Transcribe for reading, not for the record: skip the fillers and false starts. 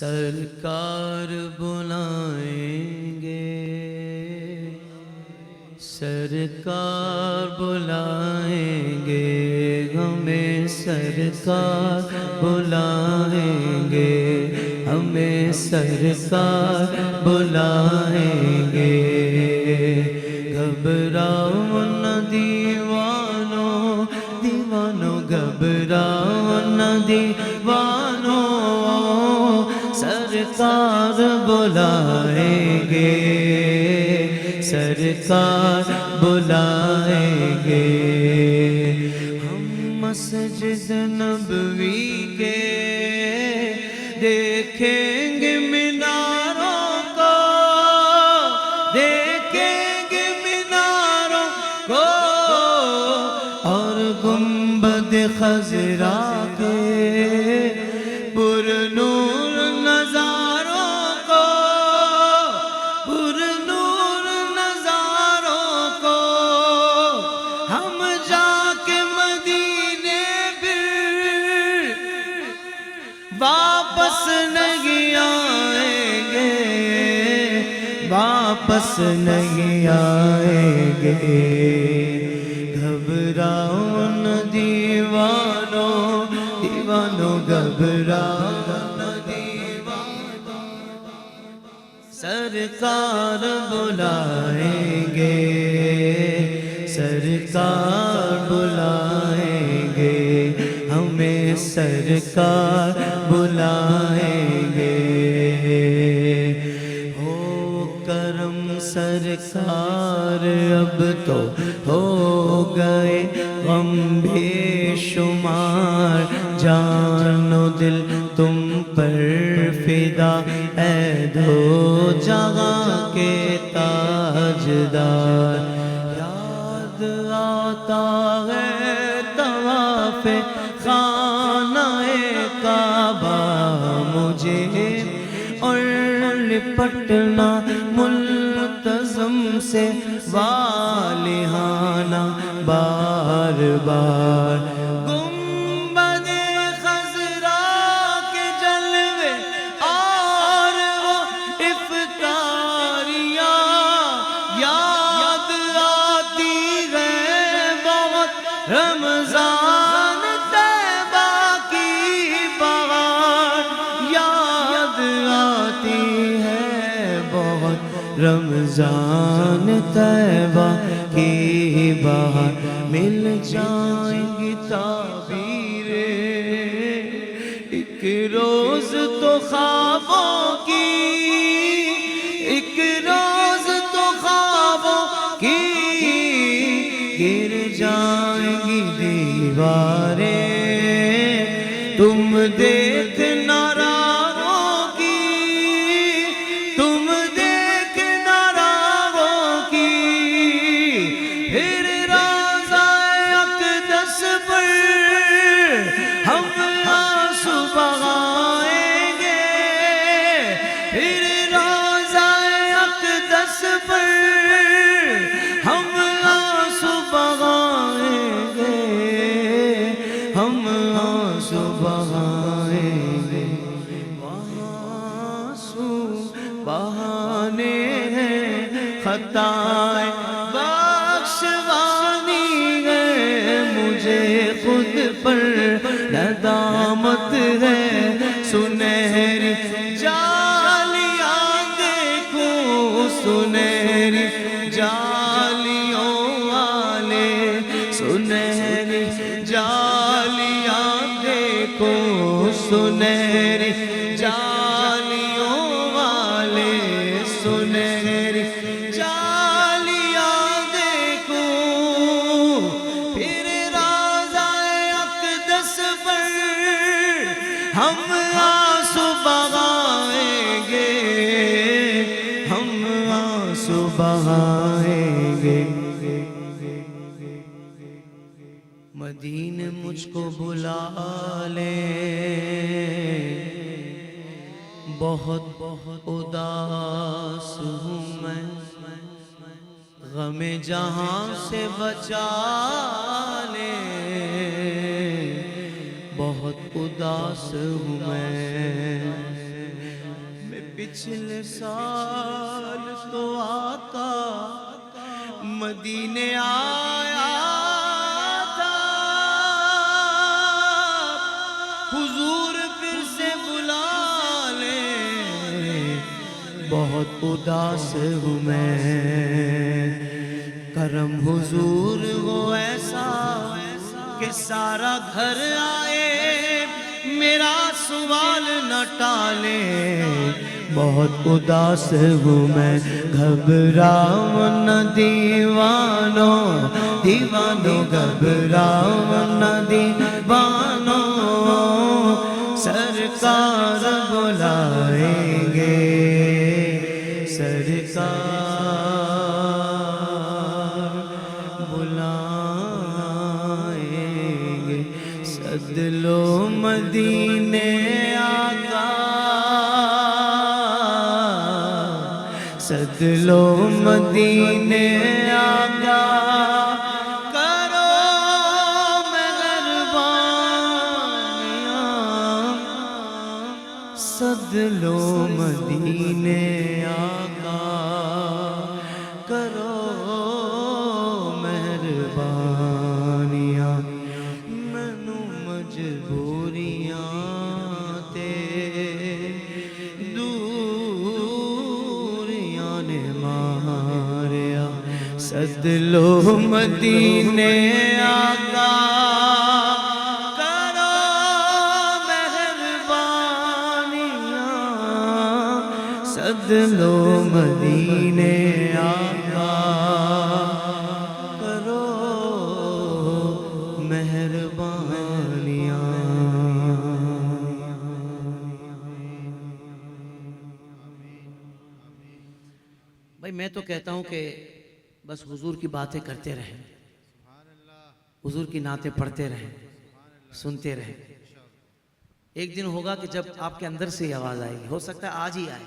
سرکار بلائیں گے، سرکار بلائیں گے، ہمیں سرکار بلائیں گے، ہمیں سرکار بلائیں گے۔ گھبراؤ نہ دیوانوں، دیوانوں گھبراؤ نہ دیوانوں، سرکار بلائیں گے، سرکار بلائیں گے۔ ہم مسجد نبوی کے دیکھیں گے میناروں کو، دیکھیں گے میناروں کو، اور گنبد خضرا کے پر نور نظاروں کو، پر نور نظاروں کو۔ ہم جا کے مدینے پھر واپس نہیں آئیں گے، واپس نہیں آئیں گے۔ گھبراؤ نہ دیوانوں، دیوانوں گھبراؤ نہ دیوانوں، سرکار بلائیں گے، سرکار بلائیں گے، ہمیں سرکار بلائیں گے۔ ہو کرم سرکار اب تو ہو گئے غم بے شمار، جان و دل تم پر فدا اے دو جہاں کے تاجدار۔ یاد آتا ہے طواف خانہ کعبہ مجھے، اور لپٹنا ملتزم سے والہانہ بار بار۔ گنبد خضرا کے جلوے اور وہ افطاریاں یاد آتی ہے بہت، رمضان طیبہ کی بہار یاد آتی ہے بہت، رمضان طیبہ کی بہار۔ مل جائیں گی تعبیریں ایک روز تو خوابوں کی، ایک روز تو خوابوں کی، گر جائیں گی دیواریں تم دیکھنا راہوں کی، تم دیکھنا راہوں کی۔ پھر روضہ اقدس پر ہم آنسو بہائیں گے، پھر روضہ اقدس پر ہم آنسو بہائیں گے، ہم آنسو بہائیں گے۔ آنسو بہانے ہیں خطائیں بخشوانی ہے، مجھے خود پر ندامت ہے، سنہری جالیاں دیکھوں، سنہری جالیوں والے، سنہری جالیاں دیکھوں، سنہری جالیوں والے، سنہری جالیاں دیکھوں۔ پھر روضہ اقدس پر ہم آنسو بہائیں گے، ہم آنسو بہائیں گے۔ مدینے مجھ کو بلا لے، بہت بہت اداس ہوں میں، غم جہاں سے بچا لے، بہت اداس ہوں میں، پچھلے سال تو آقا مدینے آیا تھا، حضور پھر سے بلا لے، بہت اداس ہوں میں، کرم حضور وہ ایسا کہ سارا گھر آئے، میرا سوال نہ ٹالے، بہت اداس ہوں میں، گھبراؤ نہ دیوانوں، دیوانوں گھبراؤ نہ دیوانوں، سرکار بلائیں گے، سرکار بلائیں گے، سد لو مدینے آقا، سد لو مدینے آقا، کرو مہربانیاں، سد لو مدینے آقا، کرو مہربانیاں، مینو مجبوریاں تے دوریاں نے ماریا، سد لو مدینے آقا، کرو مہربانیاں، سد لو مدینے آقا، کرو مہربانیاں۔ بھائی میں تو کہتا ہوں کہ بس حضور کی باتیں کرتے رہیں، حضور کی نعتیں پڑھتے رہیں، سنتے رہیں، ایک دن ہوگا کہ جب آپ کے اندر سے یہ آواز آئے گی، ہو سکتا ہے آج ہی آئے،